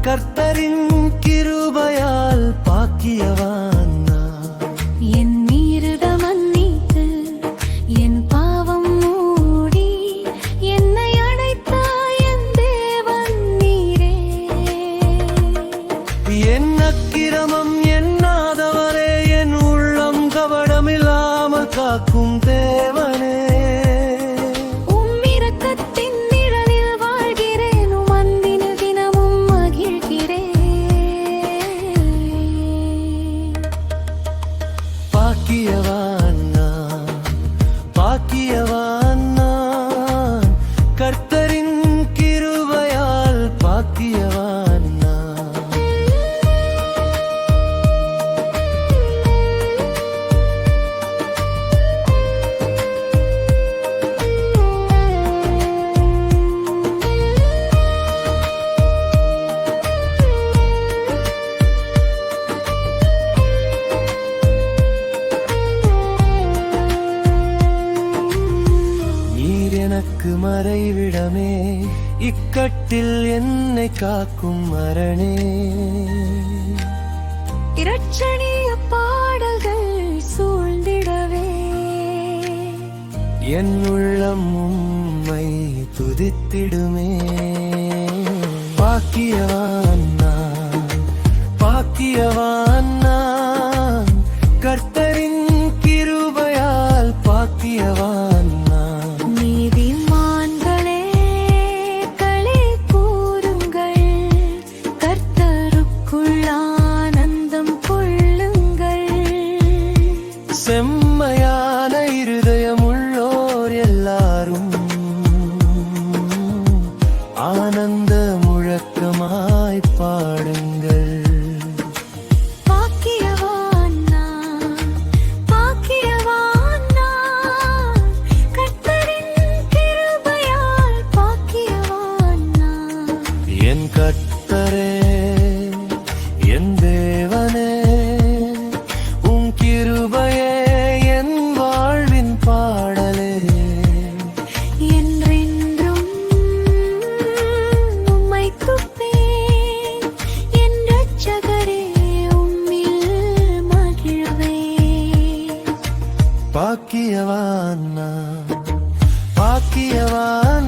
கர்த்தரின் கிருபையால் பாக்கியவான் நான். என் மீறுத மன்னித்து என் பாவம் மூடி என்னை அழைத்தாய் என் தேவன் நீரே. என் அக்கிரமம் எண்ணாதவரே, என் உள்ளம் கபடமில்லாமல் காக்கும் தேவனே. பாக்கியவான் நான், பாக்கியவான் நான், கர்த்தரின் கிருபையால் பாக்கியவான் நான். எனக்கு மறைவிடமே, இக்கட்டில் என்னை காக்கும் மரணே. இரட்சணிய பாடல்கள் சூழ்ந்திடவே என் உள்ளம் உம்மை துதித்திடுமே. பாக்கியவான் நான், பாக்கியவான் நான், கர்த்தரின் கிருபையால் பாக்கியவான் நான். செம்மையான இருதயமுள்ளோர் எல்லாரும் ஆனந்த முழக்கமாய் பாடுங்கள். பாக்கியவான் நான், பாக்கியவான் நான், கர்த்தரின் கிருபையால் பாக்கியவான் நான். என் கர்த்தரே, என் தேவனே, உம் கிருபையே என் வாழ்வின் பாடலே. என்றென்றும் உம்மை துதிப்பேன், என் இரட்சகரே உம்மில் மகிழ்வேன். பாக்கியவான் நான், பாக்கியவான்